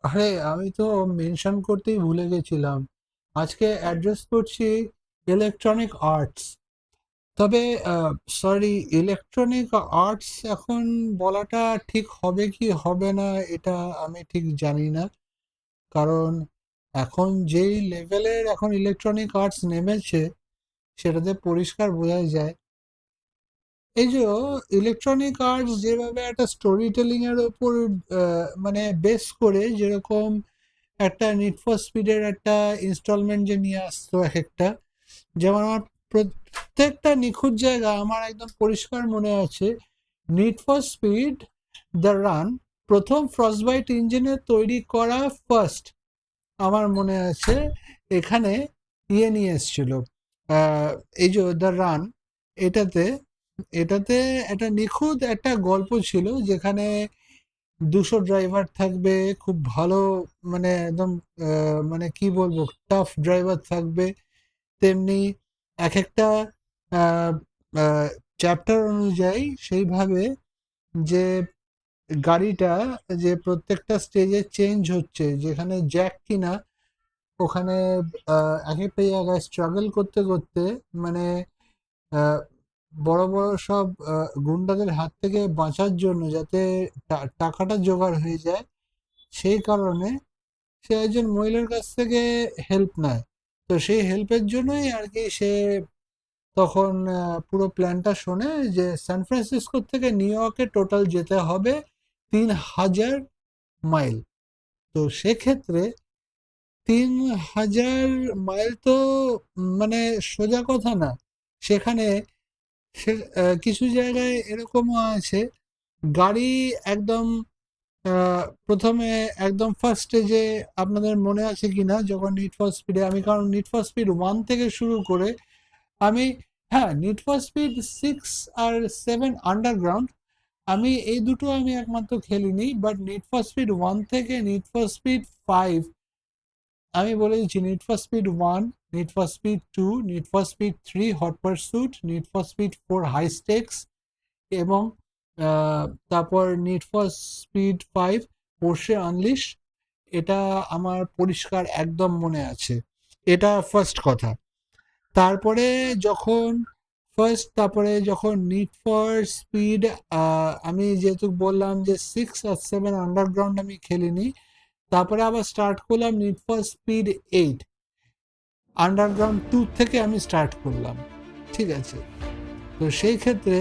আরে আমি তো মেনশন করতেই ভুলে গেছিলাম। আজকে অ্যাড্রেস করছি ইলেকট্রনিক আর্টস। তবে সরি, ইলেকট্রনিক আর্টস এখন বলাটা ঠিক হবে কি হবে না এটা আমি ঠিক জানি না। কারণ এখন যেই লেভেলের এখন ইলেকট্রনিক আর্টস নেমেছে সেটাতে পরিষ্কার বোঝা যায়। এই যে ইলেকট্রনিক আর্টস যেভাবে একটা স্টোরি টেলিং এর ওপর মানে বেস করে, যেরকম একটা নিড ফর স্পিডের একটা ইনস্টলমেন্ট যে নিয়ে আসতো এক একটা, যেমন আমার প্রত্যেকটা নিখুঁত জায়গা আমার একদম পরিষ্কার মনে আছে। Need for speed the run প্রথম ফ্রস্টবাইট ইঞ্জিনে তৈরি করা ফার্স্ট, আমার মনে আছে। এখানে নিয়ে এসেছিল আহ, এই যে দ্য রান, এটাতে এটাতে একটা নিখুঁত একটা গল্প ছিল, যেখানে 200 ড্রাইভার থাকবে, খুব ভালো, মানে একদম মানে কি বলবো, টাফ ড্রাইভার থাকবে। তেমনি এক একটা চ্যাপ্টার অনুযায়ী সেইভাবে যে গাড়িটা, যে প্রত্যেকটা স্টেজে চেঞ্জ হচ্ছে, যেখানে জ্যাক কিনা ওখানে এক একটা জায়গায় স্ট্রাগল করতে করতে, মানে আহ, বড় বড় সব গুন্ডাদের হাত থেকে বাঁচার জন্য, যাতে টাকাটা জোগাড় হয়ে যায়, সেই কারণে সে একজন মহিলার কাছ থেকে হেল্প নেয়। তো সেই হেল্পের জন্যই আর কি সে তখন পুরো প্ল্যানটা শোনে যে সান ফ্রান্সিসকো থেকে নিউ ইয়র্কে টোটাল যেতে হবে 3000 মাইল। তো সেক্ষেত্রে 3000 মাইল তো মানে সোজা কথা না। সেখানে সে কিছু জায়গায় এরকমও আছে, গাড়ি একদম প্রথমে একদম ফার্স্ট স্টেজে, আপনাদের মনে আছে কিনা, যখন নিড ফর স্পিডে আমি, কারণ নিড ফর স্পিড 1 থেকে শুরু করে আমি, হ্যাঁ, নিড ফর স্পিড 6 আর 7 আন্ডারগ্রাউন্ড, আমি এই দুটো আমি একমাত্র খেলিনি। বাট নিড ফর স্পিড 1 থেকে নিড ফর স্পিড 5 আমি বলে দিচ্ছি: need for speed 1, need for speed 2, need for speed 3 hot pursuit, need for speed 4 high stakes, এবং তারপর need for speed 5 Porsche unleash. এটা আমার পরিষ্কার একদম মনে আছে। এটা ফার্স্ট কথা। তারপরে যখন তারপরে যখন নিড ফর স্পিড, আমি যেহেতু বললাম যে 6 আর 7 আন্ডারগ্রাউন্ড আমি খেলিনি, তারপরে আবার স্টার্ট করলাম নিড ফর স্পিড 8, আন্ডারগ্রাউন্ড 2 থেকে আমি স্টার্ট করলাম। ঠিক আছে? তো সেই ক্ষেত্রে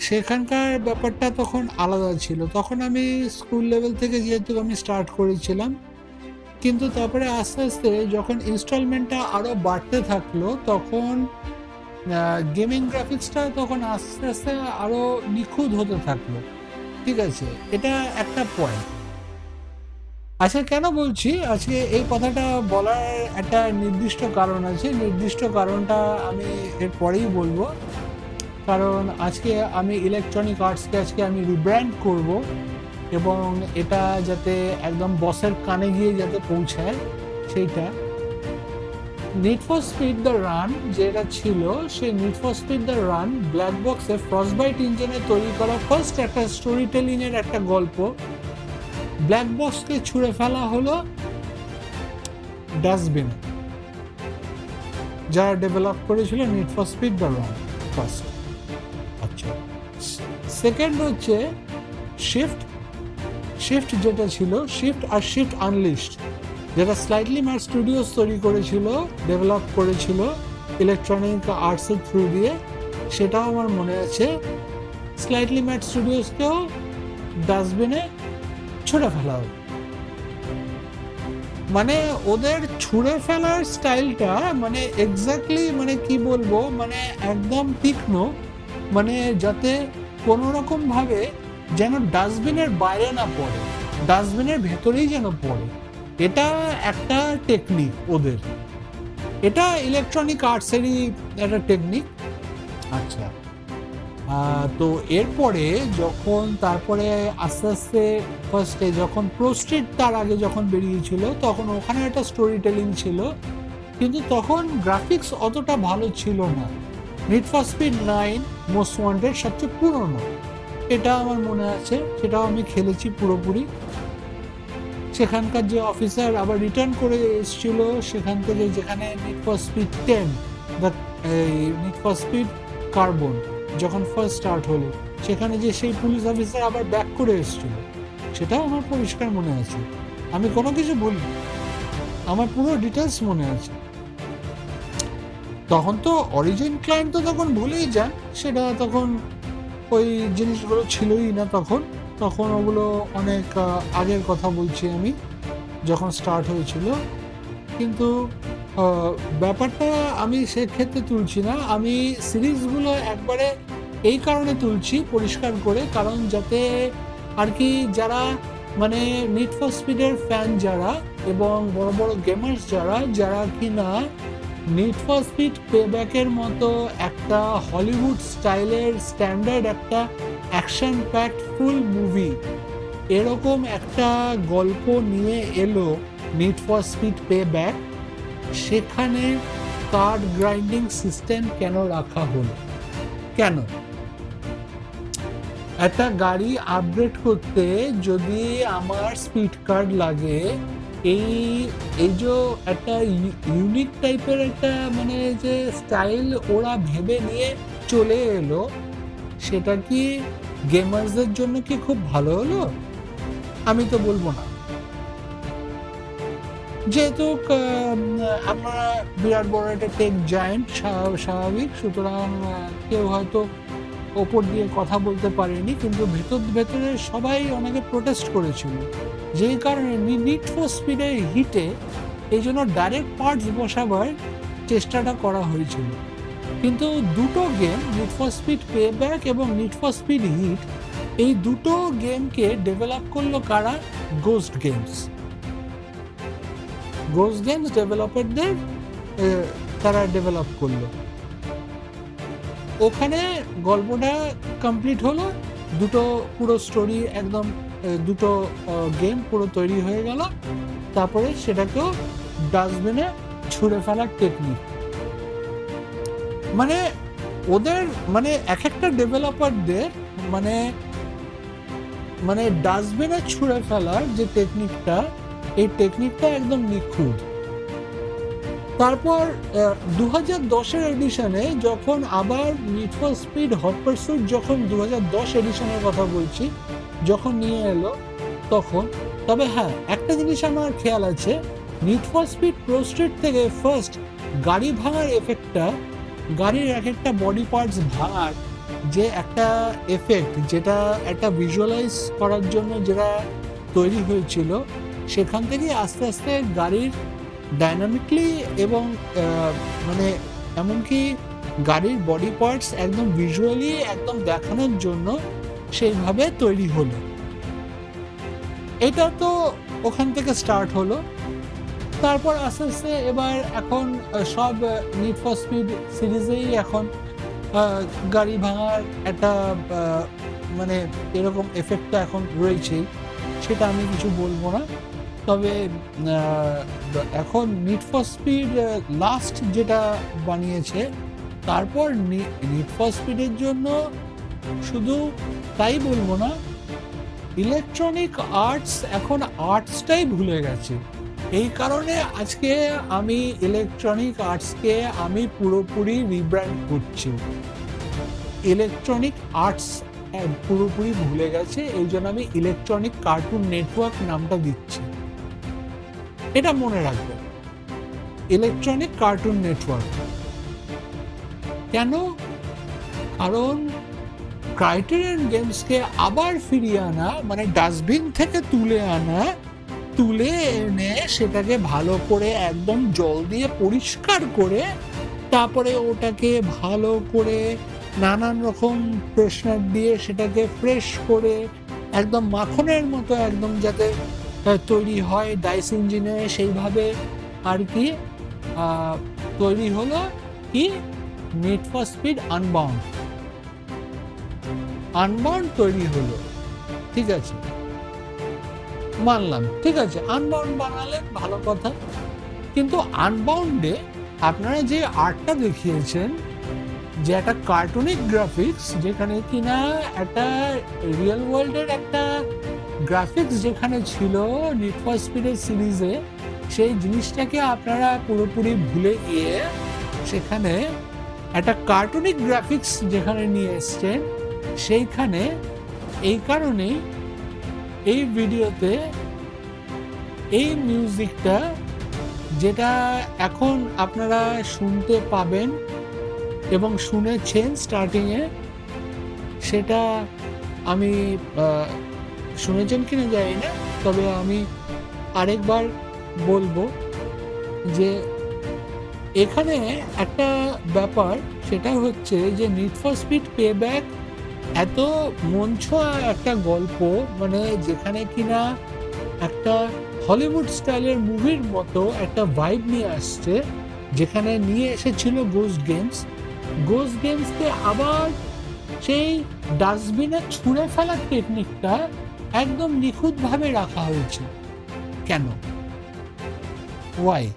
সেখানকার ব্যাপারটা তখন আলাদা ছিল। তখন আমি স্কুল লেভেল থেকে যেহেতু আমি স্টার্ট করেছিলাম, কিন্তু তারপরে আস্তে আস্তে যখন ইনস্টলমেন্টটা আরো বাড়তে থাকলো, তখন গেমিং গ্রাফিক্সটা তখন আস্তে আস্তে আরো নিখুঁত হতে থাকলো। ঠিক আছে? এটা একটা পয়েন্ট। আচ্ছা, কেন বলছি আজকে এই কথাটা বলার একটা নির্দিষ্ট কারণ আছে। নির্দিষ্ট কারণটা আমি এর পরেই বলবো। কারণ আজকে আমি ইলেকট্রনিক আর্টসকে আজকে আমি রিব্র্যান্ড করব, এবং এটা যাতে একদম বসের কানে গিয়ে যাতে পৌঁছায় সেইটা। Need for speed the run যেটা ছিল, সেই need for speed the run black বক্সে ফ্রস্টবাইট ইঞ্জিনে তৈরি করা ফার্স্ট একটা স্টোরি টেলিং এর একটা গল্প। ব্ল্যাক বক্সকে ছুঁড়ে ফেলা হলো ডাস্টবিনে, যারা ডেভেলপ করেছিল need for speed the run first. আচ্ছা, সেকেন্ড হচ্ছে শিফট। শিফট যেটা ছিল, শিফট আর শিফট আনলিশড, যেটা স্লাইটলি ম্যাট স্টুডিওস তৈরি করেছিল, ডেভেলপ করেছিল ইলেকট্রনিক আর্টসের থ্রু দিয়ে, সেটাও আমার মনে আছে। স্লাইটলি ম্যাট স্টুডিওসকেও ডাস্টবিনে ছুঁড়ে ফেলা হবে। মানে ওদের ছুঁড়ে ফেলার স্টাইলটা মানে এক্স্যাক্টলি, মানে কি বলবো, মানে একদম তীক্ষ্ণ, মানে যাতে কোনো রকম ভাবে যেন ডাস্টবিনের বাইরে না পড়ে, ডাস্টবিনের ভেতরেই যেন পড়ে। এটা একটা টেকনিক ওদের, এটা ইলেকট্রনিক আর্টসেরই একটা টেকনিক। আচ্ছা, তো এরপরে যখন তারপরে আস্তে আস্তে ফার্স্টে যখন প্রোস্ট্রিট তার আগে যখন বেরিয়েছিল, তখন ওখানে একটা স্টোরি টেলিং ছিল, কিন্তু তখন গ্রাফিক্স অতটা ভালো ছিল না। Need for speed 9 most wanted সবচেয়ে পুরনো, এটা আমার মনে আছে, সেটাও আমি খেলেছি পুরোপুরি। সেখানকার যে অফিসার আবার রিটার্ন করে এসেছিল সেখান থেকে, যেখানে need for speed 10, the need for speed carbon যখন ফার্স্ট স্টার্ট হলো, সেখানে যে সেই পুলিশ অফিসার আবার ব্যাক করে এসেছিল, সেটাও আমার পরিষ্কার মনে আছে। আমি কোনো কিছু বলিনি, আমার পুরো ডিটেলস মনে আছে। তখন তো অরিজিন ক্লায়েন্ট তো তখন ভুলেই যান, সেটা তখন ওই জিনিসগুলো ছিলই না তখন। তখন ওগুলো অনেক আগের কথা বলছি আমি, যখন স্টার্ট হয়েছিল। কিন্তু ব্যাপারটা আমি সেক্ষেত্রে তুলছি না, আমি সিরিজগুলো একবারে এই কারণে তুলছি পরিষ্কার করে, কারণ যাতে আর কি যারা মানে নিড ফর স্পিডের ফ্যান যারা এবং বড় বড় গেমার্স যারা, যারা কি না নিড ফর স্পিড পেব্যাকের মতো একটা হলিউড স্টাইলের স্ট্যান্ডার্ড একটা অ্যাকশন প্যাকড ফুল মুভি, এরকম একটা গল্প নিয়ে এলো নিড ফর স্পিড পেব্যাক, সেখানে কার্ড গ্রাইন্ডিং সিস্টেম কেন রাখা হলো? কেন? একটা গাড়ি আপগ্রেড করতে যদি আমার স্পিড কার্ড লাগে, এই এই যে একটা ইউনিক টাইপের একটা মানে যে স্টাইল ওরা ভেবে নিয়ে চলে এলো, সেটা কি গেমার্সদের জন্য কি খুব ভালো হলো? আমি তো বলবো না। যেহেতু আমরা বিরাট বড় একটা টেক জায়েন্ট, স্বাভাবিক, সুতরাং কেউ হয়তো ওপর দিয়ে কথা বলতে পারেনি, কিন্তু ভেতরে সবাই অনেকে প্রোটেস্ট করেছিল, যেই কারণে নিড ফর স্পিডের হিটে এই জন্য ডাইরেক্ট পার্টস বসাবার চেষ্টাটা করা হয়েছিল। কিন্তু দুটো game, need for speed payback এবং নিড ফর স্পিড হিট, এই দুটো গেমকে ডেভেলপ করলো কারা? Ghost games. গোস্ট গেমস ডেভেলপারদের তারা ডেভেলপ করলো। ওখানে গল্পটা কমপ্লিট হলো, দুটো পুরো স্টোরি একদম, দুটো গেম পুরো তৈরি হয়ে গেল। তারপরে সেটাকেও ডাস্টবিনে ছুঁড়ে ফেলার টেকনিক, মানে ওদের মানে এক একটা ডেভেলপারদের মানে মানে ডাস্টবিনে ছুঁড়ে ফেলার যে টেকনিকটা, এই টেকনিকটা একদম নিখুঁত। তারপর 2010-এর এডিশনে যখন আবার need for speed hot pursuit, যখন 2010 এডিশনের কথা বলছি, যখন নিয়ে এলো তখন, তবে হ্যাঁ একটা জিনিস আমার খেয়াল আছে, need for speed pro street থেকে ফার্স্ট গাড়ি ভাঙার এফেক্টটা, গাড়ির এক একটা বডি পার্টস ভাঙার যে একটা এফেক্ট, যেটা একটা ভিজুয়ালাইজ করার জন্য যেটা তৈরি হয়েছিল, সেখান থেকে আস্তে আস্তে গাড়ির ডাইনামিকলি এবং মানে এমনকি গাড়ির বডি পার্টস একদম ভিজুয়ালি একদম দেখানোর জন্য সেইভাবে তৈরি হলো। এটা তো ওখান থেকে স্টার্ট হলো। তারপর আস্তে আস্তে এবার এখন সব নিড ফর স্পিড সিরিজেই এখন গাড়ি ভাঙার একটা মানে এরকম এফেক্টটা এখন রয়েছেই, সেটা আমি কিছু বলবো না। তবে এখন নিড ফর স্পিড লাস্ট যেটা বানিয়েছে, তারপর নিড ফর স্পিডের জন্য শুধু তাই বলবো না, ইলেকট্রনিক আর্টস এখন আর্টসটাই ভুলে গেছে। এই কারণে আজকে আমি ইলেকট্রনিক আর্টসকে আমি পুরোপুরি রিব্র্যান্ড করছি। ইলেকট্রনিক আর্টস পুরোপুরি ভুলে গেছে, এই জন্য আমি ইলেকট্রনিক কার্টুন নেটওয়ার্ক নামটা দিচ্ছি। এটা মনে রাখবে, ইলেকট্রনিক কার্টুন নেটওয়ার্ক। কেন? কারণ ক্রাইটেরিয়ন গেমসকে আবার ফিরিয়ে আনা, মানে ডাস্টবিন থেকে তুলে এনে সেটাকে ভালো করে একদম জল দিয়ে পরিষ্কার করে, তারপরে ওটাকে ভালো করে নানান রকম ফ্রেশনার দিয়ে সেটাকে ফ্রেশ করে একদম মাখনের মতো একদম যাতে তৈরি হয় ডাইস ইঞ্জিনে, সেইভাবে আর কি তৈরি হলো কি নিড ফর স্পিড আনবাউন্ড তৈরি হলো। ঠিক আছে, মানলাম, ঠিক আছে, আনবাউন্ড বানালেন, ভালো কথা। কিন্তু আনবাউন্ডে আপনারা যে আর্টটা দেখিয়েছেন, যে একটা কার্টুনিক গ্রাফিক্স, যেখানে কিনা একটা রিয়েল ওয়ার্ল্ডের একটা গ্রাফিক্স যেখানে ছিল নিড ফর স্পিডের সিরিজে, সেই জিনিসটাকে আপনারা পুরোপুরি ভুলে গিয়ে সেখানে একটা কার্টুনিক গ্রাফিক্স যেখানে নিয়ে এসছেন, সেইখানে এই কারণেই এই ভিডিওতে এই মিউজিকটা যেটা এখন আপনারা শুনতে পাবেন এবং শুনেছেন স্টার্টিংয়ে, সেটা আমি শুনেছেন কিনা জানি না, তবে আমি আরেকবার বলবো যে এখানে একটা ব্যাপার, সেটা হচ্ছে যে নিড ফর স্পিড পেব্যাক এত মন ছোঁয়া একটা গল্প, মানে যেখানে কিনা একটা হলিউড স্টাইলের মুভির মতো একটা ভাইব নিয়ে আসছে, যেখানে নিয়ে এসেছিল গোস্ট গেমসকে আবার সেই ডাস্টবিনে ছুঁড়ে ফেলার টেকনিকটা একদম নিখুঁতভাবে রাখা হয়েছে। কেন? ওয়াই?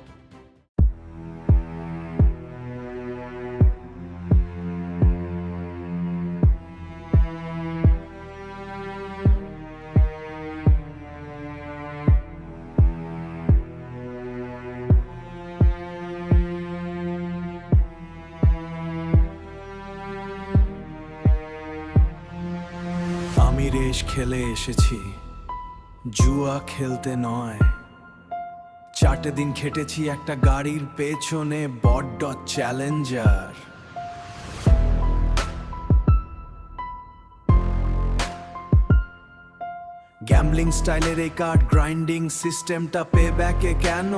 আমি রেস খেলে এসেছি, জুয়া খেলতে নয়। 4টে দিন খেটেছি একটা গাড়ির পেছনে, বড্ড চ্যালেঞ্জার। গ্যাম্বলিং স্টাইলের এই কার্ড গ্রাইন্ডিং সিস্টেমটা পেব্যাকে কেন?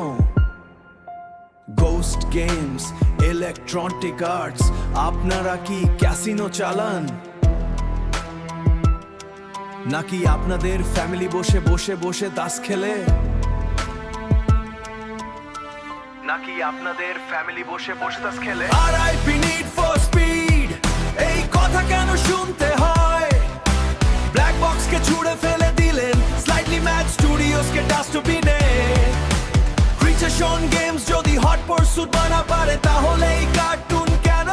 গোস্ট গেমস, ইলেকট্রনিক আর্টস, আপনারা কি ক্যাসিনো চালান? নাকি আপনাদের ফ্যামিলি বসে বসে বসে তাস খেলে? নাকি আপনাদের ফ্যামিলি বসে বসে তাস খেলে? RIP নিড ফর স্পিড, এই কথা কেন শুনতে হয়? ব্ল্যাক বক্স কে ছুঁড়ে ফেলে দিলেন, স্লাইটলি ম্যাড স্টুডিওস কে ডাস্টবিনে। ক্রিয়েশন গেমস যদি হট পারসুট বানা পারে, তাহলে এই কার্টুন কেন?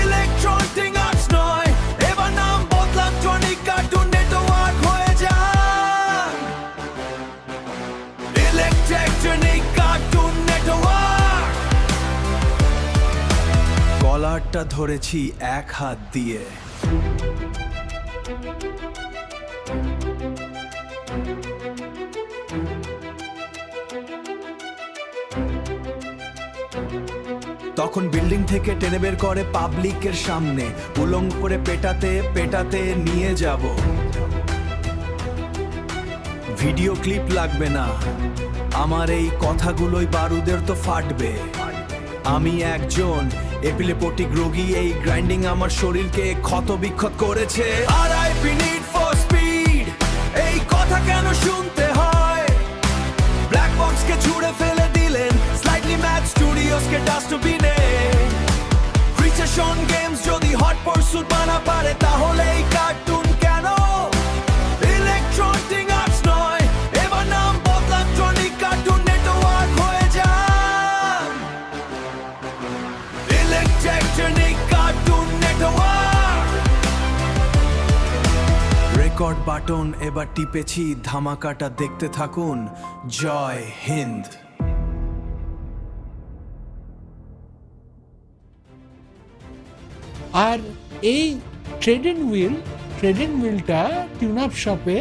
ইলেকট্রনিক আর্টস নয়, এবার নাম বদলাম টনিক কার্টুন নেটওয়ার্ক হয়ে যায়। Electronic cartoon network. কলারটা ধরেছি এক হাত দিয়ে, তখন বিল্ডিং থেকে টেনে বের করে পাবলিকের সামনে, উলঙ্গ করে পেটাতে পেটাতে নিয়ে যাব। ভিডিও ক্লিপ লাগবে না, আমার এই কথাগুলোই বারুদের তো ফাটবে। আমি একজন এপিলেপটিক রোগী, এই গ্রাইন্ডিং আমার শরীরকে ক্ষত বিক্ষত করেছে। RIP নিড ফর স্পিড, এই কথা কেন শুনতে হয়? ব্ল্যাক বক্স কে ছুঁড়ে ফেলে দিলেন, স্লাইটলি ম্যাড স্টুডিওস কে ডাস্টবিনে। ক্রিয়েশন গেমস যদি হট পারসুট বানা পারে, তাহলে এই কার্টুন কেন? ইলেকট্রনিক আর্টস নয়, এবার নাম বদলাম টনিক কার্টুন নেটওয়ার্ক হয়ে যায়। Electronic cartoon network. Record button এবার টিপেছি, ধামাকাটা দেখতে থাকুন। জয় হিন্দ। আর এই ট্রেডিং হুইলটা টিউন আপ শপে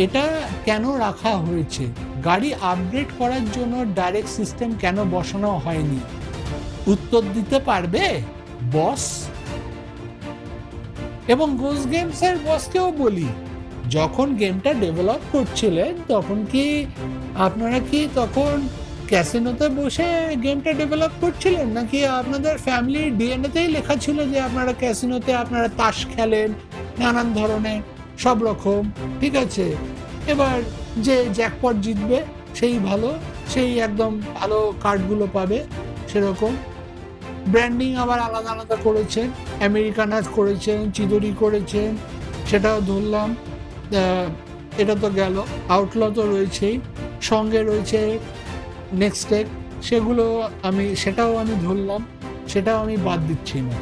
এটা কেন রাখা হয়েছে? গাড়ি আপগ্রেড করার জন্য ডাইরেক্ট সিস্টেম কেন বসানো হয়নি? উত্তর দিতে পারবে বস? এবং গোস্ট গেমসের বসকেও বলি, যখন গেমটা ডেভেলপ করছিলেন তখন কি আপনারা কি তখন ক্যাসিনোতে বসে গেমটা ডেভেলপ করছিলেন, নাকি আপনাদের ফ্যামিলির ডিএনএতেই লেখা ছিল যে আপনারা ক্যাসিনোতে আপনারা তাস খেলেন, নানান ধরনের সব রকম, ঠিক আছে? এবার যে জ্যাকপট জিতবে সেই ভালো, সেই একদম ভালো কার্ডগুলো পাবে, সেরকম ব্র্যান্ডিং আবার আলাদা আলাদা করেছেন, আমেরিকানাস করেছেন, চিদরি করেছেন, সেটাও ধরলাম। এটা তো গেল, আউটল তো রয়েছেই, সঙ্গে রয়েছে নেক্সটেক, সেটাও আমি ধরলাম, সেটাও আমি বাদ দিচ্ছি না।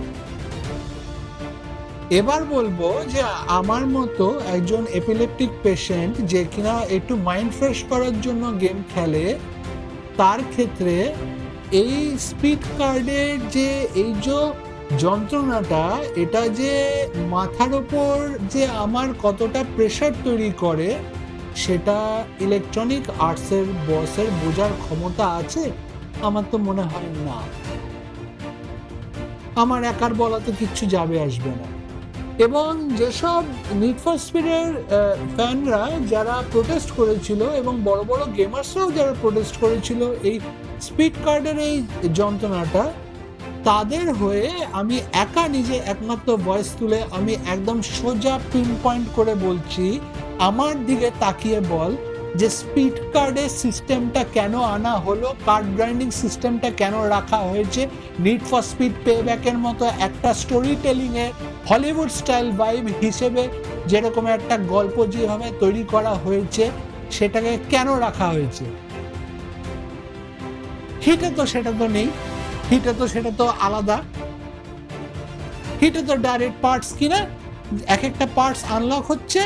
এবার বলবো যে আমার মতো একজন এপিলেপটিক পেশেন্ট যে কিনা একটু মাইন্ড ফ্রেশ করার জন্য গেম খেলে, তার ক্ষেত্রে এই স্পিড কার্ডের যে এই যে যন্ত্রণাটা, এটা যে মাথার ওপর যে আমার কতটা প্রেশার তৈরি করে, সেটা ইলেকট্রনিক আর্টসের বসের বোঝার ক্ষমতা আছে? আমার তো মনে হয় না। আমার একার বলাতে কিচ্ছু যাবে আসবে না। এবং যেসব নিড ফর স্পিডের ফ্যানরা যারা প্রোটেস্ট করেছিল এবং বড় বড় গেমার্সরাও যারা প্রোটেস্ট করেছিল এই স্পিড কার্ডের এই যন্ত্রণাটা, তাদের হয়ে আমি একা নিজে একমাত্র ভয়েস তুলে আমি একদম সোজা পিন পয়েন্ট করে বলছি, আমার দিকে তাকিয়ে বল যে স্পিড কার্ডের সিস্টেমটা কেন আনা হলো, কার্ড গ্রাইন্ডিং সিস্টেমটা কেন রাখা হয়েছে, নিড ফর স্পিড পে ব্যাকের মতো একটা স্টোরি টেলিংয়ে হলিউড স্টাইল ভাইব হিসেবে যেরকম একটা গল্প যেভাবে তৈরি করা হয়েছে, সেটাকে কেন রাখা হয়েছে? হিটে তো সেটা তো নেই, হিটে তো সেটা তো আলাদা। হিটে তো ডাইরেক্ট পার্টস কিনা এক একটা পার্টস আনলক হচ্ছে,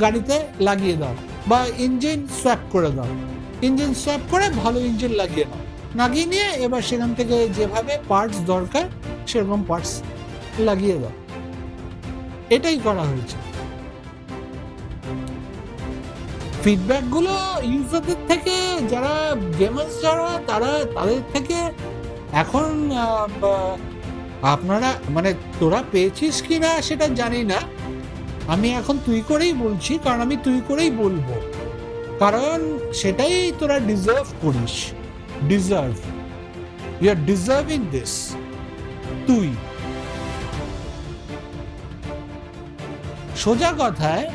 গাড়িতে লাগিয়ে দাও বা ইঞ্জিন সোয়াপ করে দাও, ইঞ্জিন সোয়াপ করে ভালো ইঞ্জিন লাগিয়ে নাও, লাগিয়ে নিয়ে এবার সেখান থেকে যেভাবে পার্টস দরকার সেরকম পার্টস লাগিয়ে দাও। এটাই করা হয়েছে। ফিডব্যাকগুলো ইউজারদের থেকে, যারা গেমার্স যারা তাদের থেকে এখন আপনারা মানে তোরা পেয়েছিস কিনা সেটা জানি না, আমি এখন তুই করেই বলছি, কারণ আমি তুই করেই বলবো, কারণ সেটাই তোরা ডিজার্ভ করিস। Deserve, you are deserving this. তুই সোজা কথায়,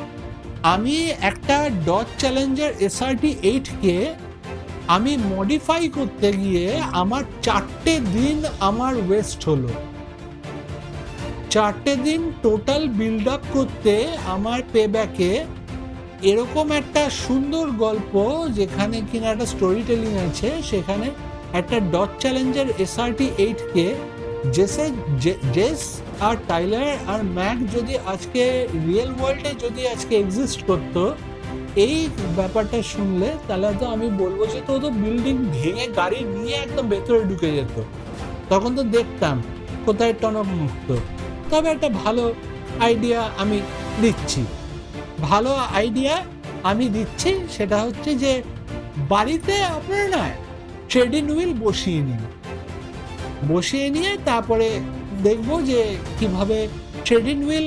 আমি একটা ডজ চ্যালেঞ্জার SRT 8-কে আমি মডিফাই করতে গিয়ে আমার 4টে দিন আমার ওয়েস্ট হলো। 4টে দিন টোটাল বিল্ড আপ করতে আমার পেব্যাকে এরকম একটা সুন্দর গল্প, যেখানে কিনা একটা স্টোরি টেলিং আছে, সেখানে একটা ডজ চ্যালেঞ্জার SRT 8-কে জেস আর টাইলার আর ম্যাক যদি আজকে রিয়েল ওয়ার্ল্ডে যদি আজকে এক্সিস্ট করতো, এই ব্যাপারটা শুনলে তাহলে তো আমি বলবো যে তো বিল্ডিং ভেঙে গাড়ি নিয়ে একদম ভেতরে ঢুকে যেত। তখন তো দেখতাম কোথায় টনক মুক্ত। তবে একটা ভালো আইডিয়া আমি দিচ্ছি, সেটা হচ্ছে যে বাড়িতে আপনারা না ট্রেডিং হুইল বসিয়ে নিয়ে তারপরে দেখবো যে কিভাবে ট্রেডিং হুইল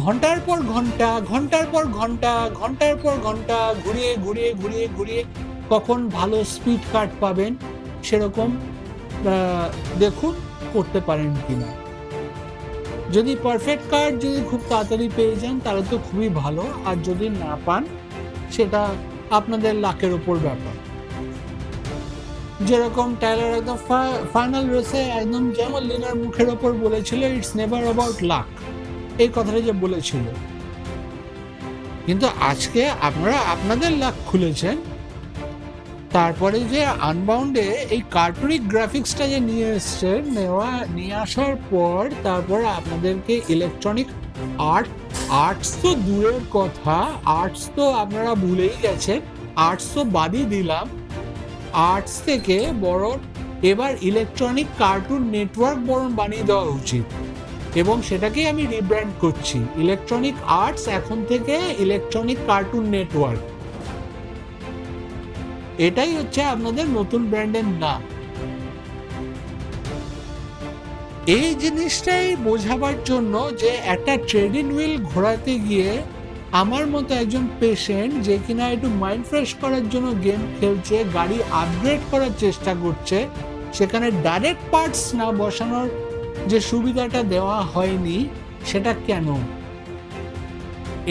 ঘন্টার পর ঘন্টা ঘুরিয়ে কখন ভালো স্পিড কাট পাবেন সেরকম দেখুন করতে পারেন কিনা। যদি পারফেক্ট কার্ড যদি খুব তাড়াতাড়ি পেয়ে যান তাহলে তো খুবই ভালো, আর যদি না পান সেটা আপনাদের লাকের উপর ব্যাপার। যেরকম টাইলার একদম ফাইনাল রেসে একদম যেমন লিনার মুখের ওপর বলেছিল, ইটস নেভার অ্যাবাউট লাক, এই কথাটা যে বলেছিল, কিন্তু আজকে আপনারা আপনাদের লাক খুলেছেন। তারপরে যে আনবাউন্ডে এই কার্টুনিক গ্রাফিক্সটা যে নিয়ে আসার পর তারপর আপনাদেরকে ইলেকট্রনিক আর্টস তো দূরের কথা, আর্টস তো আপনারা ভুলেই গেছেন, আর্টস তো বাদই দিলাম, আর্টস থেকে বরং এবার ইলেকট্রনিক কার্টুন নেটওয়ার্ক বরং বানিয়ে দেওয়া উচিত, এবং সেটাকেই আমি রিব্র্যান্ড করছি। ইলেকট্রনিক আর্টস এখন থেকে ইলেকট্রনিক কার্টুন নেটওয়ার্ক, এটাই হচ্ছে আপনাদের নতুন ব্র্যান্ডের নাম। এই জিনিসটাই বোঝাবার জন্য যে একটা ট্রেডিং হুইল ঘোরাতে গিয়ে আমার মতো একজন পেশেন্ট যে কিনা একটু মাইন্ড ফ্রেশ করার জন্য গেম খেলছে, গাড়ি আপগ্রেড করার চেষ্টা করছে, সেখানে ডাইরেক্ট পার্টস না বসানোর যে সুবিধাটা দেওয়া হয়নি, সেটা কেন?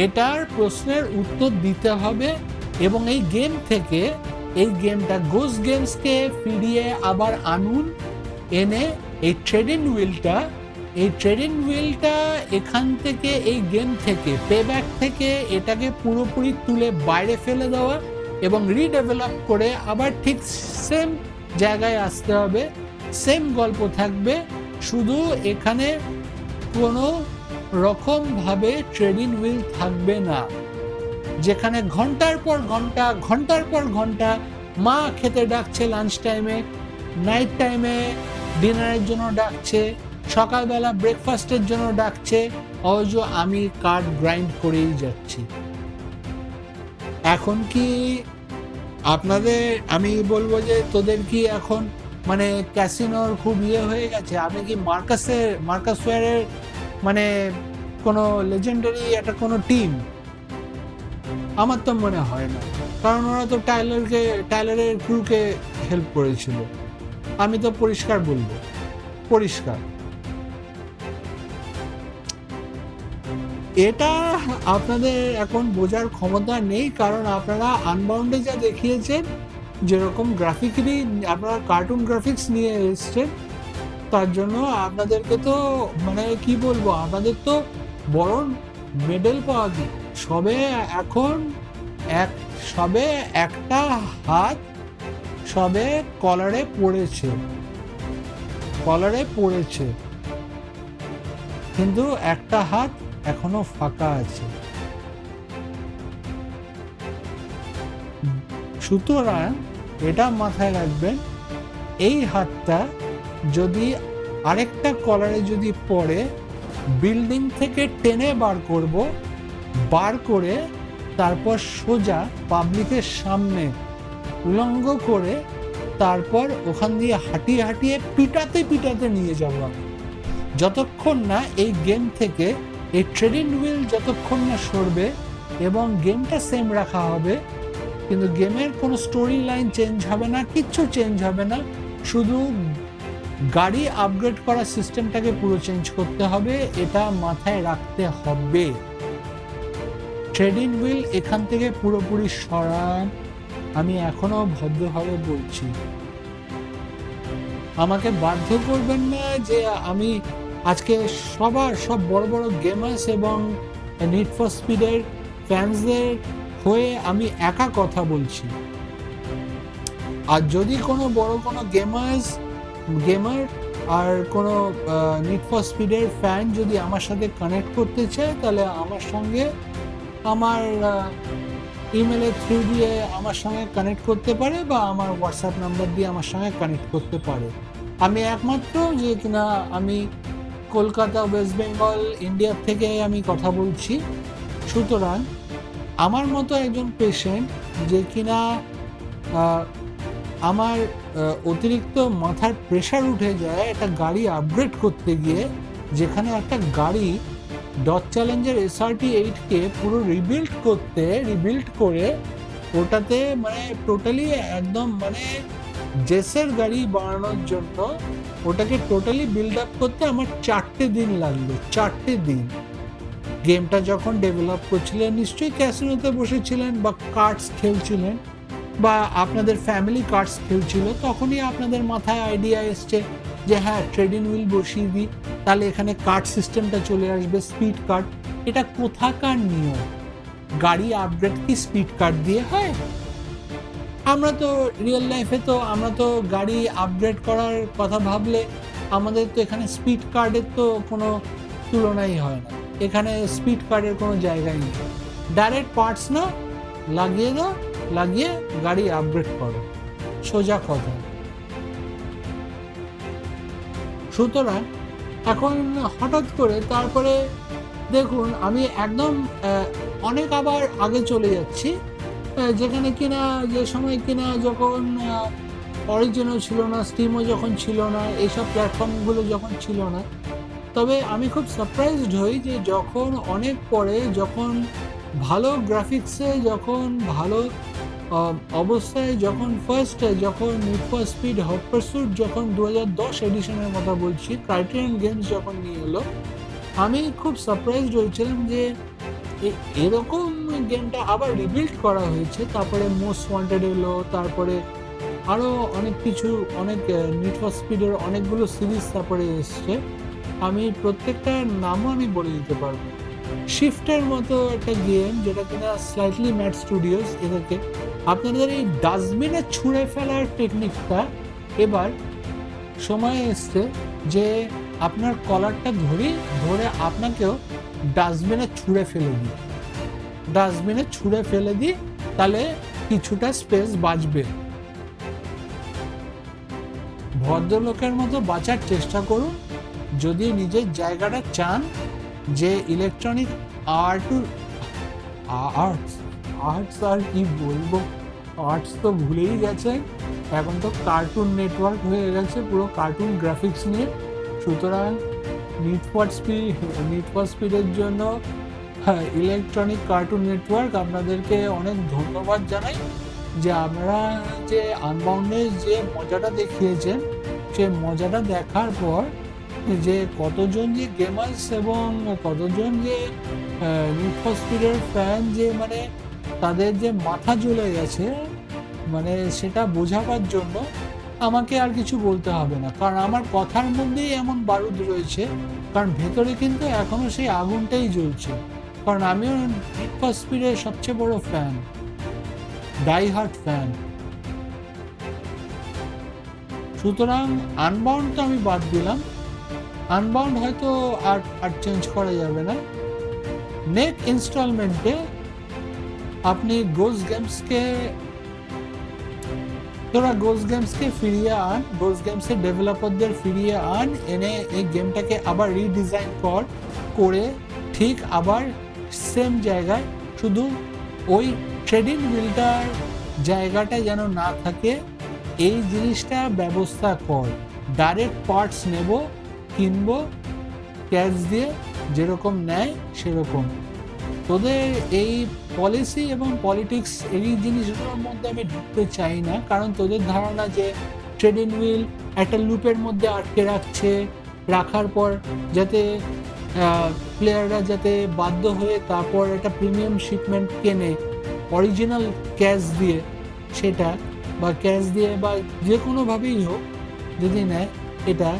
এটার প্রশ্নের উত্তর দিতে হবে। এবং এই গেম থেকে এই গেমটা গোস্ট গেমসকে ফিরিয়ে আবার আনুন, এনে এই ট্রেডিং হুইলটা এখান থেকে, এই গেম থেকে, পেব্যাক থেকে এটাকে পুরোপুরি তুলে বাইরে ফেলে দেওয়া এবং রিডেভেলপ করে আবার ঠিক সেম জায়গায় আসতে হবে, সেম গল্প থাকবে, শুধু এখানে কোনো রকমভাবে ট্রেডিং হুইল থাকবে না, যেখানে ঘন্টার পর ঘন্টা ঘন্টার পর ঘন্টা মা খেতে ডাকছে, লাঞ্চ টাইমে, নাইট টাইমে ডিনারের জন্য ডাকছে, সকালবেলা ব্রেকফাস্টের জন্য ডাকছে, অথচ আমি কার্ড গ্রাইন্ড করেই যাচ্ছি। এখন কি আপনাদের, আমি বলবো যে তোদের কি এখন মানে ক্যাসিনোর খুব হয়ে গেছে? আমি কি মার্কাস ওয়্যারের মানে কোনো লেজেন্ডারি একটা কোনো টিম? আমার তো মনে হয় না, কারণ ওরা তো টাইলারের ক্রুকে হেল্প করেছিল। আমি তো পরিষ্কার বলবো, পরিষ্কার। এটা আপনাদের এখন বোঝার ক্ষমতা নেই, কারণ আপনারা আনবাউন্ডে যা দেখিয়েছেন, যেরকম গ্রাফিক্যালি আপনারা কার্টুন গ্রাফিক্স নিয়ে এসছেন, তার জন্য আপনাদেরকে তো মানে কি বলবো, আপনাদের তো বরং মেডেল পাওয়া কি, সবে এখন সবে একটা হাত সবে কলারে পড়েছে, কিন্তু একটা হাত এখনো ফাঁকা আছে। সুতরাং এটা মাথায় রাখবেন, এই হাতটা যদি আরেকটা কলারে যদি পড়ে, বিল্ডিং থেকে টেনে বার করে তারপর সোজা পাবলিকের সামনে উলঙ্গ করে তারপর ওখান দিয়ে হাঁটিয়ে পিটাতে নিয়ে যাবো আমি, যতক্ষণ না এই গেম থেকে এই ট্রেডিং হুইল যতক্ষণ না সরবে এবং গেমটা সেম রাখা হবে, কিন্তু গেমের কোনো স্টোরি লাইন চেঞ্জ হবে না, কিচ্ছু চেঞ্জ হবে না, শুধু গাড়ি আপগ্রেড করার সিস্টেমটাকে পুরো চেঞ্জ করতে হবে, এটা মাথায় রাখতে হবে। ট্রেডিং হুইল এখান থেকে পুরোপুরি সরান, আমি এখনো ভদ্রভাবে বলছি। আমাকে বাধ্য করবেন না যে আমি আজকে সব বড় বড় গেমার্স এবং নিড ফর স্পিডের ফ্যান্সদের হয়ে আমি একা কথা বলছি। আর যদি কোনো বড় কোনো গেমার আর কোনো নিড ফর স্পিডের ফ্যান যদি আমার সাথে কানেক্ট করতে চায়, তাহলে আমার সঙ্গে আমার ইমেলের থ্রু দিয়ে আমার সঙ্গে কানেক্ট করতে পারে, বা আমার হোয়াটসঅ্যাপ নাম্বার দিয়ে আমার সঙ্গে কানেক্ট করতে পারে। আমি একমাত্র যে কিনা আমি কলকাতা, ওয়েস্ট বেঙ্গল, ইন্ডিয়ার থেকে আমি কথা বলছি। সুতরাং আমার মতো একজন পেশেন্ট যে কিনা আমার অতিরিক্ত মাথার প্রেশার উঠে যায় একটা গাড়ি আপগ্রেড করতে গিয়ে, যেখানে একটা গাড়ি ডজ চ্যালেঞ্জার SRT 8কে পুরো রিবিল্ড করে ওটাতে মানে টোটালি একদম মানে জেসের গাড়ি বানানোর জন্য ওটাকে টোটালি বিল্ড আপ করতে আমার 4টে দিন লাগলো। 4টে দিন। গেমটা যখন ডেভেলপ করছিলেন নিশ্চয়ই ক্যাসিনোতে বসেছিলেন বা কার্ডস খেলছিলেন বা আপনাদের ফ্যামিলি কার্ডস খেলছিল, তখনই আপনাদের মাথায় আইডিয়া এসছে যে হ্যাঁ ট্রেডিং হুইল বসিয়ে দিই, তাহলে এখানে কার্ড সিস্টেমটা চলে আসবে, স্পিড কার্ড। এটা কোথাকার নিয়ম? গাড়ি আপগ্রেড কি স্পিড কার্ড দিয়ে হয়? আমরা তো রিয়েল লাইফে তো আমরা তো গাড়ি আপগ্রেড করার কথা ভাবলে আমাদের তো এখানে স্পিড কার্ডের তো কোনো তুলনাই হয় না। এখানে স্পিড কার্ডের কোনো জায়গাই নেই। ডাইরেক্ট পার্টস না লাগিয়ে দাও, লাগিয়ে গাড়ি আপগ্রেড করো, সোজা কথা। সুতরাং এখন হঠাৎ করে তারপরে দেখুন আমি একদম অনেক আবার আগে চলে যাচ্ছি, যেখানে কিনা যে সময় কিনা যখন অরিজিনও ছিল না, স্টিমও যখন ছিল না, এইসব প্ল্যাটফর্মগুলো যখন ছিল না, তবে আমি খুব সারপ্রাইজড হই যে যখন অনেক পরে, যখন ভালো গ্রাফিক্সে, যখন ভালো অবস্থায়, যখন need for speed hot pursuit যখন 2010 এডিশনের কথা বলছি, ক্রাইটেরিয়ন গেমস যখন নিয়ে এলো, আমি খুব সারপ্রাইজড হয়েছিলাম যে এরকম গেমটা আবার রিবিল্ড করা হয়েছে। তারপরে মোস্ট ওয়ান্টেড এলো, তারপরে আরও অনেক কিছু, অনেক নিড ফর স্পিডের অনেকগুলো সিরিজ তারপরে এসছে। আমি প্রত্যেকটার নামও আমি বলে দিতে পারবো। শিফটের মতো একটা গেম, যেটা কিনা স্লাইটলি ম্যাড স্টুডিওস, এদেরকে আপনাদের এই ডাস্টবিনে ছুঁড়ে ফেলার টেকনিকটা এবার সময় এসছে যে আপনার কলারটা ধরে আপনাকেও ডাস্টবিনে ছুঁড়ে ফেলে দিই, তাহলে কিছুটা স্পেস বাঁচবে। ভদ্রলোকের মতো বাঁচার চেষ্টা করুন। যদি নিজের জায়গাটা চান, যে ইলেকট্রনিক আর্টস আর কি বলবো, আর্টস তো ভুলেই গেছেন, এখন তো কার্টুন নেটওয়ার্ক হয়ে গেছে, পুরো কার্টুন গ্রাফিক্স নিয়ে। সুতরাং নিড ফর স্পিডের জন্য ইলেকট্রনিক কার্টুন নেটওয়ার্ক আপনাদেরকে অনেক ধন্যবাদ জানাই, যে আপনারা যে আনবাউন্ডের যে মজাটা দেখিয়েছেন, সেই মজাটা দেখার পর যে কতজন যে গেমার্স এবং কতজন যে নিড ফর স্পিডের ফ্যান, যে মানে তাদের যে মাথা জ্বলে গেছে, মানে সেটা বোঝাবার জন্য আমাকে আর কিছু বলতে হবে না, কারণ আমার কথার মধ্যেই এমন বারুদ রয়েছে, কারণ ভেতরে কিন্তু এখনো সেই আগুনটাই জ্বলছে, কারণ আমিও নিড ফর স্পিডের সবচেয়ে বড় ফ্যান, ডাই হার্ট ফ্যান। সুতরাং আনবাউন্ড তো আমি বাদ দিলাম, আনবাউন্ড হয়তো আর চেঞ্জ করা যাবে না। নেক্সট ইনস্টলমেন্টে আপনি গোস্ট গেমসকে ফিরিয়ে আন, গোস্ট গেমসের ডেভেলপারদের ফিরিয়ে আন, এনে এই গেমটাকে আবার রিডিজাইন করে ঠিক আবার সেম জায়গায়, শুধু ওই ট্রেডিং হুইলটার জায়গাটা যেন না থাকে, এই জিনিসটা ব্যবস্থা কর। ডাইরেক্ট পার্টস নেব, কিনবো ক্যাশ দিয়ে, যেরকম নেয় সেরকম। তোদের এই পলিসি এবং পলিটিক্স এই জিনিসগুলোর মধ্যে আমি ঢুকতে চাই না, কারণ তোদের ধারণা যে ট্রেডিং হুইল একটা লুপের মধ্যে আটকে রাখার পর যাতে প্লেয়াররা যাতে বাধ্য হয়ে তারপর একটা প্রিমিয়াম শিপমেন্ট কেনে অরিজিনাল ক্যাশ দিয়ে, সেটা বা ক্যাশ দিয়ে বা যে কোনোভাবেই হোক যদি নেয়, এটা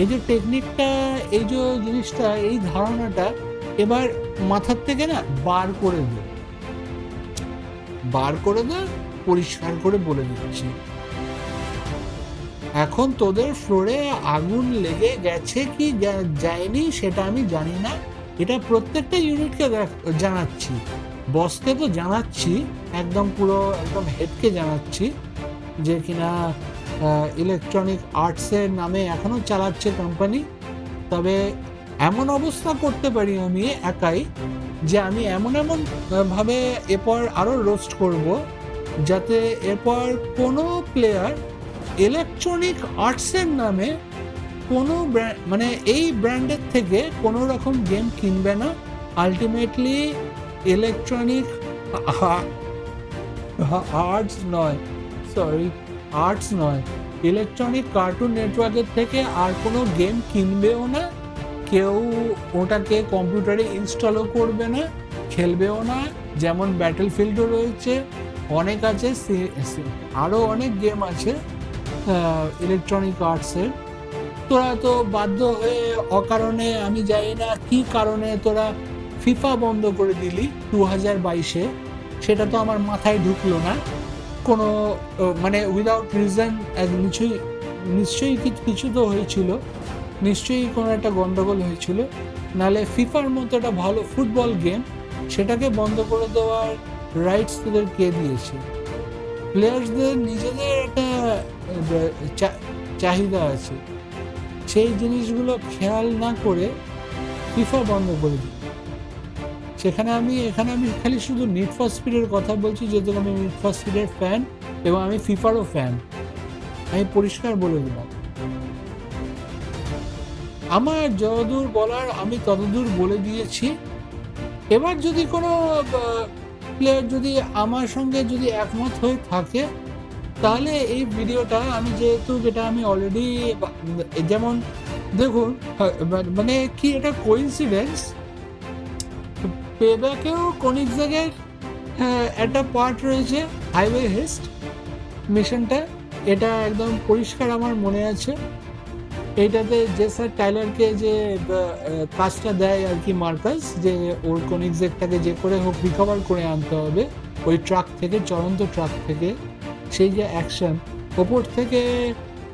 এই যে টেকনিকটা, এই যে জিনিসটা, এই ধারণাটা এবার মাথার থেকে না বার করে দে, পরিষ্কার করে বলে দিচ্ছি। এখন তোদের ফ্লোরে আগুন লেগে গেছে কি যায়নি সেটা আমি জানি না, এটা প্রত্যেকটা ইউনিটকে জানাচ্ছি, বসকে তো জানাচ্ছি, একদম হেডকে জানাচ্ছি, যে কিনা ইলেকট্রনিক আর্টসের নামে এখনো চালাচ্ছে কোম্পানি। তবে এমন অবস্থা করতে পারি আমি একাই, যে আমি এমন ভাবে এরপর আরো রোস্ট করব, যাতে এরপর কোনো প্লেয়ার ইলেকট্রনিক আর্টসের নামে কোনো মানে এই ব্র্যান্ডের থেকে কোনো রকম গেম কিনবে না। আলটিমেটলি ইলেকট্রনিক আর্টস নয়, ইলেকট্রনিক কার্টুন নেটওয়ার্কের থেকে আর কোনো গেম কিনবেও না, কেউ ওটাকে কম্পিউটারে ইনস্টলও করবে না, খেলবেও না। যেমন ব্যাটেলফিল্ডও রয়েছে, অনেক আছে, আরও অনেক গেম আছে ইলেকট্রনিক আর্টসের। তোরা তো বাধ্য হয়ে অকারণে, আমি জানি না কি কারণে তোরা ফিফা বন্ধ করে দিলি 2022-এ, সেটা তো আমার মাথায় ঢুকলো না। কোনো মানে উইদাউট রিজন নিশ্চয়ই কিছু তো হয়েছিল, নিশ্চয়ই কোনো একটা গন্ডগোল হয়েছিল, নাহলে ফিফার মতো একটা ভালো ফুটবল গেম সেটাকে বন্ধ করে দেওয়ার রাইটস তোদের কে দিয়েছে? প্লেয়ার্সদের নিজেদের একটা চাহিদা আছে, সেই জিনিসগুলো খেয়াল না করে ফিফা বন্ধ করে দিই। এখানে আমি খালি শুধু নিড ফর স্পিডের কথা বলছি, যেহেতু আমি নিড ফর স্পিডের ফ্যান এবং আমি ফিফারও ফ্যান, আমি পরিষ্কার বলে দিলাম। আমার যতদূর বলার আমি ততদূর বলে দিয়েছি। এবার যদি কোনো প্লেয়ার যদি আমার সঙ্গে যদি একমত হয়ে থাকে, তাহলে এই ভিডিওটা আমি যেটা আমি অলরেডি, যেমন দেখুন, মানে কি এটা কোইন্সিডেন্স, পেব্যাকেও কোনিক্সেগের একটা পার্ট রয়েছে, হাইওয়ে হেস্ট মিশনটা, এটা একদম পরিষ্কার আমার মনে আছে। এইটাতে যে স্যার টাইলারকে যে কাজটা দেয় আর কি, মার্কাস, যে ওর কোনিক্সেগটাকে যে করে হোক রিকভার করে আনতে হবে ওই ট্রাক থেকে, চলন্ত ট্রাক থেকে, সেই যে অ্যাকশন, ওপর থেকে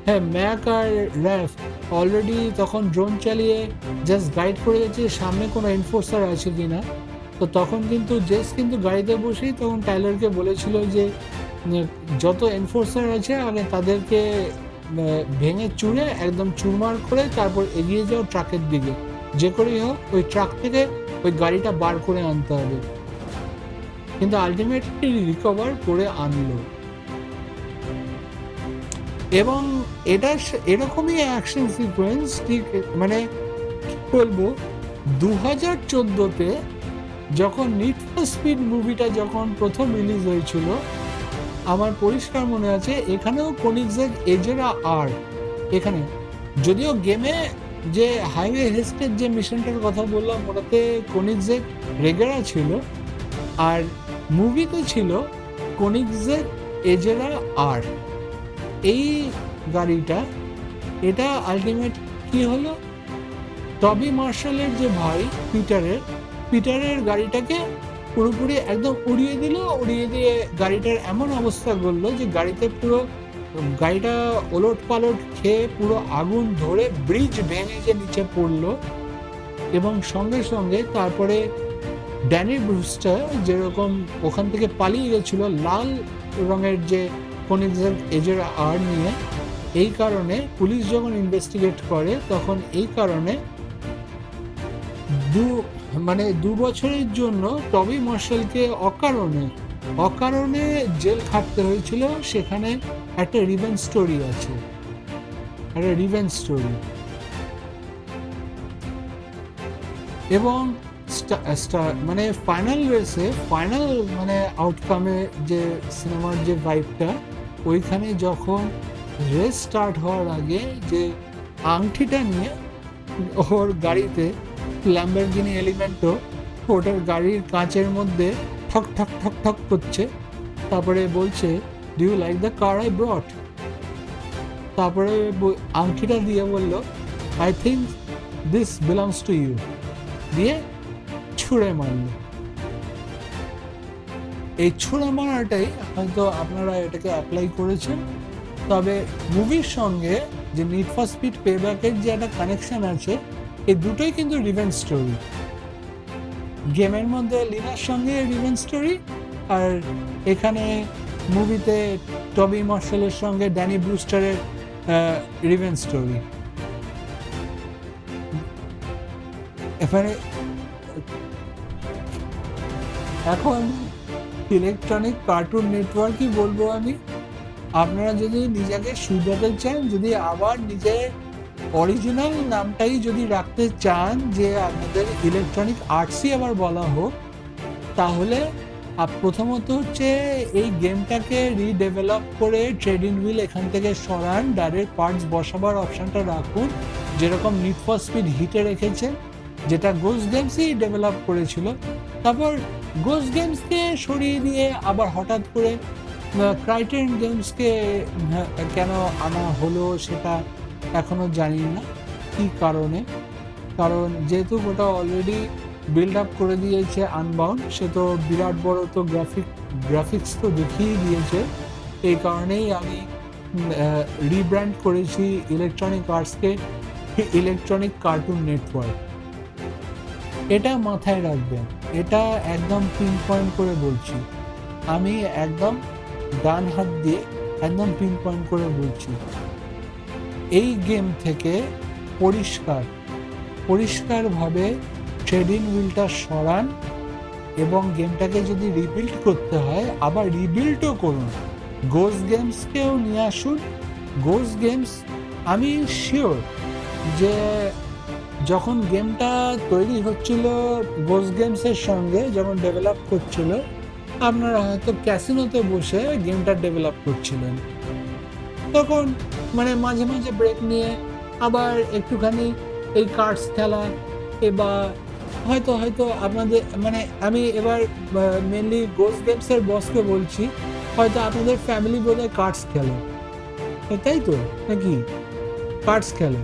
হ্যাঁ, ম্যাক আর র্যাফ অলরেডি তখন ড্রোন চালিয়ে জাস্ট গাইড করে যাচ্ছে সামনে কোনো এনফোর্সার আছে কিনা। তো তখন কিন্তু জেস কিন্তু গাড়িতে বসেই তখন টাইলারকে বলেছিল যে যত এনফোর্সার আছে আগে তাদেরকে ভেঙে চুড়ে একদম চুরমার করে তারপর এগিয়ে যাও ট্রাকের দিকে, যে করেই হোক ওই ট্রাক থেকে ওই গাড়িটা বার করে আনতে হবে। কিন্তু আলটিমেটলি রিকভার করে আনলো। এবং এটা এরকমই অ্যাকশন সিকোয়েন্স, ঠিক মানে কি বলবো, 2014-তে যখন নিড ফর স্পিড মুভিটা যখন প্রথম রিলিজ হয়েছিল, আমার পরিষ্কার মনে আছে এখানেও কোনিগসেগ এজেরা আর এখানে, যদিও গেমে যে হাইওয়ে হেস্টের যে মিশনটার কথা বললাম ওটাতে কোনিগসেগ রেগেরা ছিল, আর মুভিতে ছিল কোনিগসেগ এজেরা আর। এই গাড়িটা, এটা আলটিমেট কি হলো, টবি মার্শালের যে ভাই পিটারের গাড়িটাকে পুরোপুরি একদম উড়িয়ে দিল, উড়িয়ে দিয়ে গাড়িটার এমন অবস্থা করলো যে গাড়িটা ওলট পালট খেয়ে পুরো আগুন ধরে ব্রিজ ভেঙে যে নিচে পড়লো। এবং সঙ্গে সঙ্গে তারপরে ড্যানি ব্রুস্টার যেরকম ওখান থেকে পালিয়ে গেছিল লাল রঙের যে কোনিগসেগ এজেরা আর নিয়ে, এই কারণে পুলিশ যখন ইনভেস্টিগেট করে তখন এই কারণে 2 বছরের জন্য টবি মার্শালকে অকারণে জেল খাটতে হয়েছিল। সেখানে একটা রিভেঞ্জ স্টোরি আছে, একটা রিভেঞ্জ স্টোরি। এবং মানে ফাইনাল রেসে, ফাইনাল মানে আউটকামে যে সিনেমার যে ভাইবটা, ওইখানে যখন রেস স্টার্ট হওয়ার আগে যে আংটিটা নিয়ে ওর গাড়িতে ল্যাম্বরগিনি এলিমেন্টো ওটার গাড়ির কাঁচের মধ্যে ঠক ঠক ঠক ঠক করছে, তারপরে বলছে do you like the car I brought, তারপরে আংটিটা দিয়ে বলল I think this belongs to you, দিয়ে ছুঁড়ে মারল। এই ছুঁড়ে মারাটাই হয়তো আপনারা এটাকে অ্যাপ্লাই করেছেন, তবে মুভির সঙ্গে যে নিড ফর স্পিড পেব্যাকের যে একটা কানেকশন আছে, এই দুটোই কিন্তু রিভেঞ্জ স্টোরি। গেমের মধ্যে লিনার সঙ্গে রিভেঞ্জ স্টোরি, আর এখানে মুভিতে টবি মার্শালের সঙ্গে ড্যানি ব্রুস্টারের রিভেঞ্জ স্টোরি। এখানে এখন ইলেকট্রনিক কার্টুন নেটওয়ার্কই বলবো আমি। আপনারা যদি নিজেকে শুধরাতে চান, যদি আবার নিজের অরিজিনাল নামটাই যদি রাখতে চান যে আপনাদের ইলেকট্রনিক আর্টসই আবার বলা হোক, তাহলে প্রথমত হচ্ছে এই গেমটাকে রিডেভেলপ করে ট্রেডিং হুইল এখান থেকে সরান, ডাইরেক্ট পার্টস বসাবার অপশানটা রাখুন, যেরকম নিড ফর স্পিড হিটে রেখেছে, যেটা গোস্ট গেমসই ডেভেলপ করেছিল। তারপর গোস্ট গেমসকে সরিয়ে দিয়ে আবার হঠাৎ করে ক্রাইটেরিয়ন গেমসকে কেন আনা হলো সেটা এখনও জানি না কী কারণে। কারণ যেহেতু ওটা অলরেডি বিল্ড আপ করে দিয়েছে আনবাউন্ড, সে তো বিরাট বড় তো গ্রাফিক্স তো দেখিয়ে দিয়েছে। এই কারণেই আমি রিব্র্যান্ড করেছি ইলেকট্রনিক আর্টসকে ইলেকট্রনিক কার্টুন নেটওয়ার্ক। এটা মাথায় রাখবেন, এটা একদম পিন পয়েন্ট করে বলছি, আমি একদম ডান হাত দিয়ে একদম পিন পয়েন্ট করে বলছি। এই গেম থেকে পরিষ্কারভাবে ট্রেডিং হুইলটা সরান, এবং গেমটাকে যদি রিবিল্ড করতে হয় আবার রিবিল্ডও করুন। গোস্ট গেমসকেও নিয়ে আসুন। গোস্ট গেমস, আমি শিওর যে যখন গেমটা তৈরি হচ্ছিল গোস্ট গেমসের সঙ্গে যখন ডেভেলপ করছিল, আপনারা হয়তো ক্যাসিনোতে বসে গেমটা ডেভেলপ করছিলেন, তখন মানে মাঝে মাঝে ব্রেক নিয়ে আবার একটুখানি এই কার্ডস খেলা, এবার হয়তো আপনাদের মানে আমি এবার মেনলি গোস্ট গেমসের বসকে বলছি, হয়তো আপনাদের ফ্যামিলি বোধহয় কার্ডস খেলে, তাই তো নাকি? কার্ডস খেলে,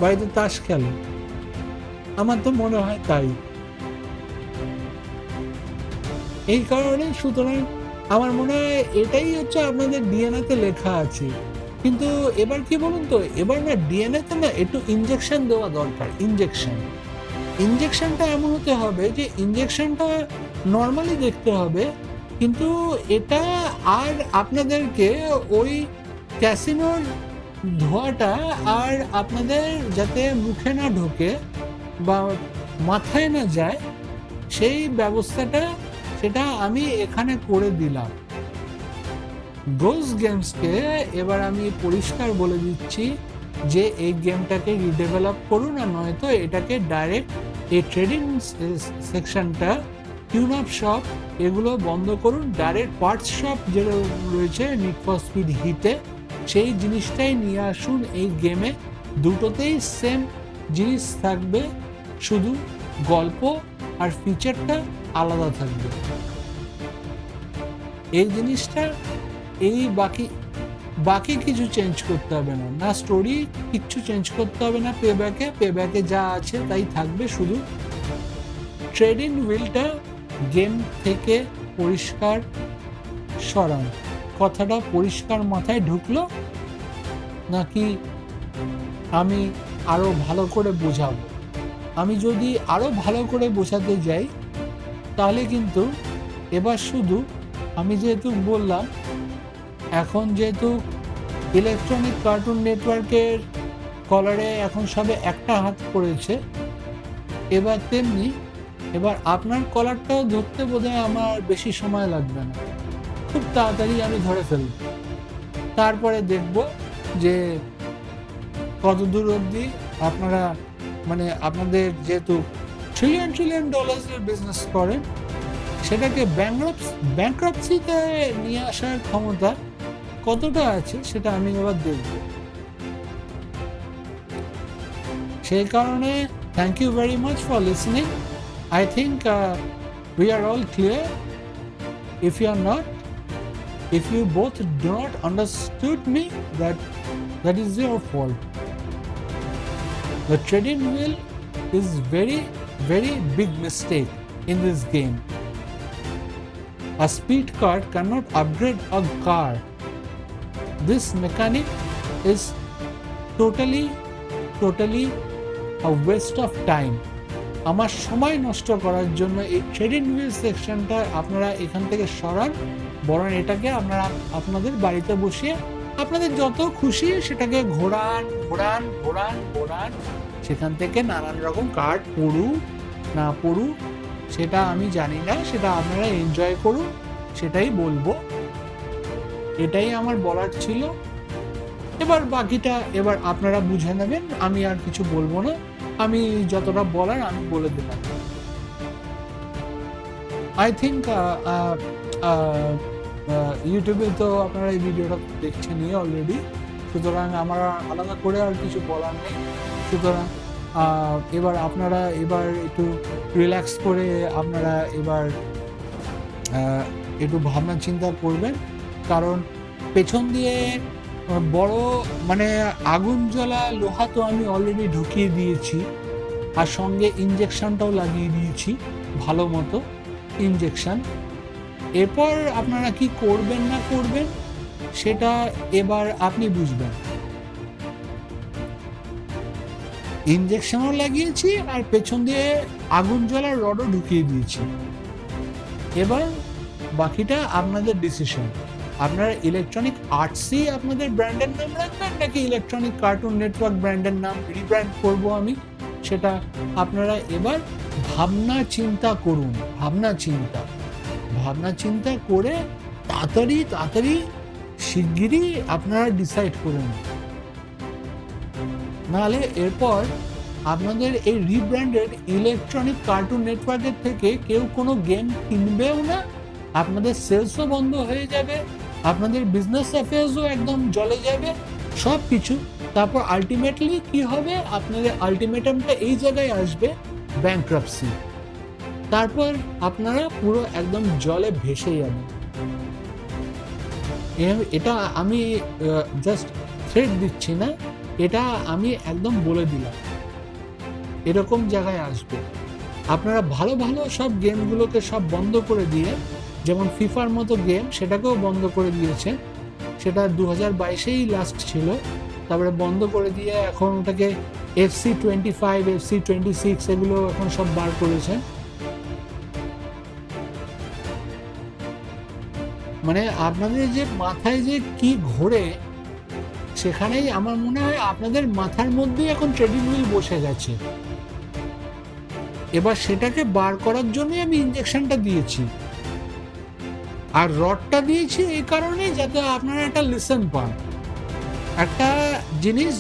বাড়িতে তাস খেলে, আমার তো মনে হয় তাই। এই কারণে সুতরাং আমার মনে হয় এটাই হচ্ছে আপনাদের ডিএনএতে লেখা আছে, কিন্তু এবার কি বলুন তো, এবার না ডিএনএতে না একটু ইনজেকশন দেওয়া দরকার। ইনজেকশনটা এমন হতে হবে যে ইনজেকশনটা নর্মালি দেখতে হবে, কিন্তু এটা আর আপনাদেরকে ওই ক্যাসিনোর ধোঁয়াটা আর আপনাদের যাতে মুখে না ঢোকে বা মাথায় না যায়, সেই ব্যবস্থাটা সেটা আমি এখানে করে দিলাম। গোস্ট গেমসকে এবার আমি পরিষ্কার বলে দিচ্ছি যে এই গেমটাকে রিডেভেলপ করুন, আর নয়তো এটাকে ডাইরেক্ট এই ট্রেডিং সেকশনটা, টিউন আপ শপ এগুলো বন্ধ করুন। ডাইরেক্ট পার্টস শপ যেটা রয়েছে নিড ফর স্পিড হিটে, সেই জিনিসটাই নিয়ে আসুন এই গেমে। দুটোতেই সেম জিনিস থাকবে, শুধু গল্প আর ফিচারটা আলাদা থাকবে। এই জিনিসটা এই বাকি কিছু চেঞ্জ করতে হবে না, না স্টোরি কিচ্ছু চেঞ্জ করতে হবে না। পেব্যাকে যা আছে তাই থাকবে, শুধু ট্রেডিং হুইলটা গেম থেকে পরিষ্কার সরান। কথাটা পরিষ্কার মাথায় ঢুকলো নাকি আমি আরো ভালো করে বোঝাবো? আমি যদি আরো ভালো করে বোঝাতে যাই তাহলে কিন্তু এবার শুধু আমি যেহেতু বললাম, এখন যেহেতু ইলেকট্রনিক কার্টুন নেটওয়ার্কের কলারে এখন সবে একটা হাত পড়েছে, এবার তেমনি এবার আপনার কলারটাও ধরতে বোধহয় আমার বেশি সময় লাগবে না, খুব তাড়াতাড়ি আমি ধরে ফেলব। তারপরে দেখব যে কত দূর অবধি আপনারা, মানে আপনাদের যেহেতু ট্রিলিয়ন ডলার্সের বিজনেস করেন, সেটাকে ব্যাংক্রাপসিতে নিয়ে আসার ক্ষমতা কতটা আছে সেটা আমি এবার দেখব। সেই কারণে thank you very much for listening. I think we are all clear. If you are not, if you both do not understood me, that is your fault. The trading wheel is very big mistake in this game. A speed card cannot upgrade a car. This mechanic is totally a waste of time. আমার সময় নষ্ট করার জন্য এই trading wheel সেকশনটা আপনারা এখান থেকে সরান, বরং এটাকে আপনারা আপনাদের বাড়িতে বসিয়ে আপনাদের যত খুশি সেটাকে ঘোরান। সেখান থেকে নানান রকম কার্ড পড়ুক না পড়ুক সেটা আমি জানি না, সেটা আপনারা এনজয় করুন, সেটাই বলবো। এটাই আমার বলার ছিল। এবার বাকিটা এবার আপনারা বুঝে নেবেন, আমি আর কিছু বলবো না, আমি যতটা বলার আমি বলে দিলাম। আই থিঙ্ক ইউটিউবে তো আপনারা এই ভিডিওটা দেখছেনই অলরেডি, সুতরাং আমার আলাদা করে আর কিছু বলার নেই। সুতরাং এবার আপনারা এবার একটু রিল্যাক্স করে আপনারা এবার একটু ভাবনা চিন্তা করবেন, কারণ পেছন দিয়ে বড় মানে আগুন জ্বলা লোহা তো আমি অলরেডি ঢুকিয়ে দিয়েছি, আর সঙ্গে ইনজেকশনটাও লাগিয়ে দিয়েছি, ভালো মতো ইনজেকশন। এরপর আপনারা কি করবেন না করবেন সেটা এবার আপনি বুঝবেন। ইনজেকশনও লাগিয়েছি আর পেছন দিয়ে আগুন জ্বলার রডও ঢুকিয়ে দিয়েছি। এবার বাকিটা আপনাদের ডিসিশন। আপনারা ইলেকট্রনিক আর্টসই আপনাদের ব্র্যান্ডের নাম রাখবেন নাকি ইলেকট্রনিক কার্টুন নেটওয়ার্ক ব্র্যান্ডের নাম রিব্র্যান্ড করব আমি, সেটা আপনারা এবার ভাবনা চিন্তা করুন। ভাবনা চিন্তা করে তাড়াতাড়ি শিগগিরই আপনারা ডিসাইড করুন, নাহলে এরপর আপনাদের এই রিব্র্যান্ডেড ইলেকট্রনিক কার্টুন নেটওয়ার্কের থেকে কেউ কোনো গেম কিনবেও না, আপনাদের সেলসও বন্ধ হয়ে যাবে, আপনাদের বিজনেস অ্যাফেয়ার্সও একদম জ্বলে যাবে, সব কিছু। তারপর আলটিমেটলি কি হবে, আপনাদের আলটিমেটামটা এই জায়গায় আসবে, ব্যাংক্রাপসি। তারপর আপনারা পুরো একদম জলে ভেসে যাবেন। এটা আমি জাস্ট থ্রেট দিচ্ছি না, এটা আমি একদম বলে দিলাম, এরকম জায়গায় আসবে। আপনারা ভালো সব গেমগুলোকে সব বন্ধ করে দিয়ে, যেমন ফিফার মতো গেম সেটাকেও বন্ধ করে দিয়েছেন, সেটা 2022-এই লাস্ট ছিল, তারপরে বন্ধ করে দিয়ে এখন ওটাকে FC25, FC26 এগুলো এখন সব বার করেছে। মানে আপনাদের যে মাথায় যে কি ঘোরে, সেখানেই আমার মনে হয় আপনাদের মাথার মধ্যেই এখন ট্রেডিং হুইল বসে গেছে। এবার সেটাকে বার করার জন্যই আমি ইঞ্জেকশনটা দিয়েছি, আর রডটা দিয়েছি এই কারণেই যাতে আপনারা একটা লেসন পান, একটা জিনিস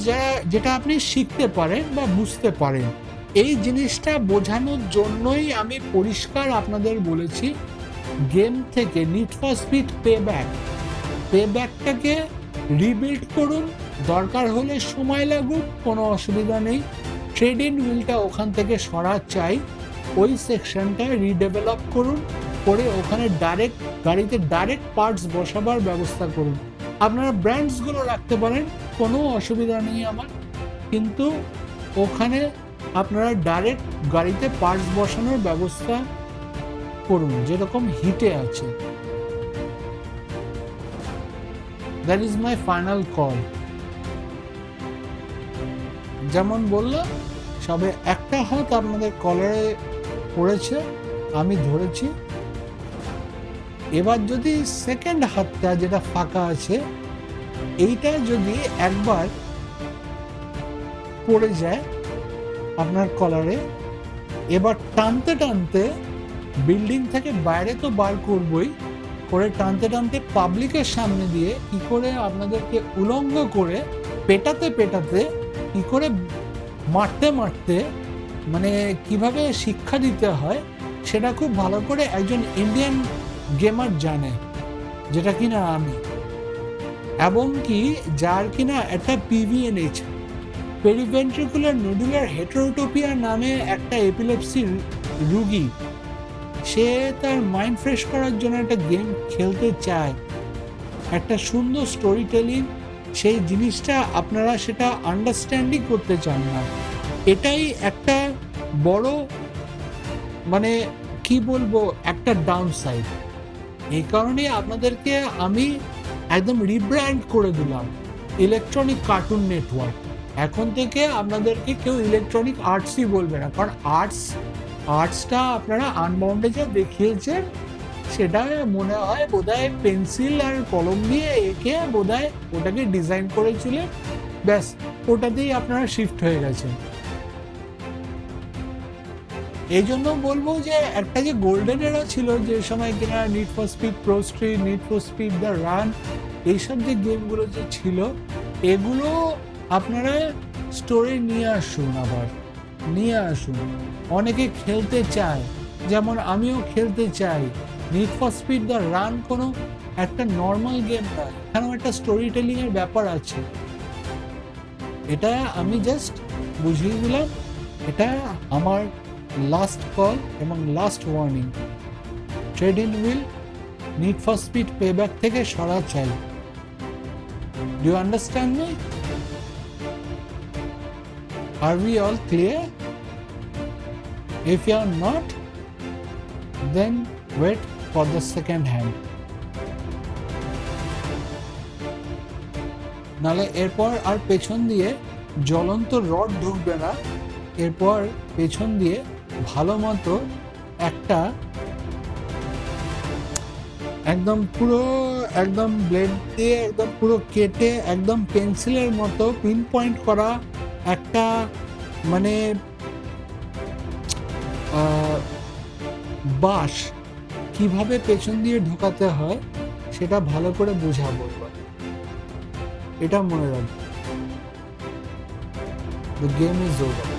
যেটা আপনি শিখতে পারেন বা বুঝতে পারেন। এই জিনিসটা বোঝানোর জন্যই আমি পরিষ্কার আপনাদের বলেছি, গেম থেকে নিড ফর স্পিড পেব্যাকটাকে রিবিল্ড করুন, দরকার হলে সময় লাগুক, কোনো অসুবিধা নেই। ট্রেডিং হুইলটা ওখান থেকে সরা চাই, ওই সেকশনটা রিডেভেলপ করুন, করে ওখানে গাড়িতে ডাইরেক্ট পার্টস বসাবার ব্যবস্থা করুন। আপনারা ব্র্যান্ডসগুলো রাখতে পারেন, কোনো অসুবিধা নেই আমার, কিন্তু ওখানে আপনারা ডাইরেক্ট গাড়িতে পার্টস বসানোর ব্যবস্থা করুন, যেরকম হিটে আছে। That is my final call. যেমন বললাম, সবে একটা হাত আপনাদের কলারে পড়েছে, আমি ধরেছি। এবার যদি সেকেন্ড হাতটা যেটা ফাঁকা আছে, এইটা যদি একবার পড়ে যায় আপনার কলারে, এবার টানতে টানতে বিল্ডিং থেকে বাইরে তো বার করবই, করে টানতে টানতে পাবলিকের সামনে দিয়ে কি করে আপনাদেরকে উলঙ্গ করে পেটাতে কি করে মারতে মানে কিভাবে শিক্ষা দিতে হয়, সেটা খুব ভালো করে একজন ইন্ডিয়ান গেমার জানে, যেটা কিনা আমি, এবং কি যার কিনা একটা PVNH, পেরিভেন্ট্রিকুলার নোডুলার হেটারোটোপিয়া নামে একটা এপিলেপসি রুগী, সে তার মাইন্ড ফ্রেশ করার জন্য একটা গেম খেলতে চায়, একটা সুন্দর স্টোরি টেলিং, সেই জিনিসটা আপনারা সেটা আন্ডারস্ট্যান্ডিং করতে চান না। এটাই একটা বড়, মানে কি বলবো, একটা ডাউন সাইড। এই কারণে আপনাদেরকে আমি একদম রিব্র্যান্ড করে দিলাম ইলেকট্রনিক কার্টুন নেটওয়ার্ক। এখন থেকে আপনাদেরকে কেউ ইলেকট্রনিক আর্টসই বলবে না, কারণ আর্টসটা আপনারা আনবাউন্ডে যা দেখিয়েছেন, সেটা মনে হয় বোধহয় পেন্সিল আর কলম দিয়ে এঁকে বোধহয় ওটাকে ডিজাইন করেছিলেন, ব্যাস ওটাতেই আপনারা শিফট হয়ে গেছেন। এই জন্য বলবো যে একটা যে গোল্ডেন এরা ছিল, যে সময় কিনা need for speed pro street, need for speed the run, এইসব যে গেমগুলো যে ছিল, এগুলো আপনারা স্টোরে নিয়ে আসুন। অনেকে খেলতে চায়, যেমন আমিও খেলতে চাই। Need for speed the run কোনো একটা নর্মাল গেম নয়, এখানেও একটা স্টোরি টেলিং এর ব্যাপার আছে। এটা আমি জাস্ট বুঝিয়ে দিলাম, এটা আমার লাস্ট কল এবং last warning. Trading wheel need for speed payback থেকে সরা চাই। Do you understand me? Are we all clear? If you are not, then wait for the second hand. নালে এরপর আর পেছন দিয়ে জ্বলন্ত রড ঢুকবে না, এরপর পেছন দিয়ে ভালো মতো একটা একদম ব্লেড দিয়ে একদম পুরো কেটে একদম পেন্সিলের মতো পিন পয়েন্ট করা একটা মানে বাঁশ কিভাবে পেছন দিয়ে ঢোকাতে হয় সেটা ভালো করে বোঝাবো। এটা মনে রাখবে। The game is over.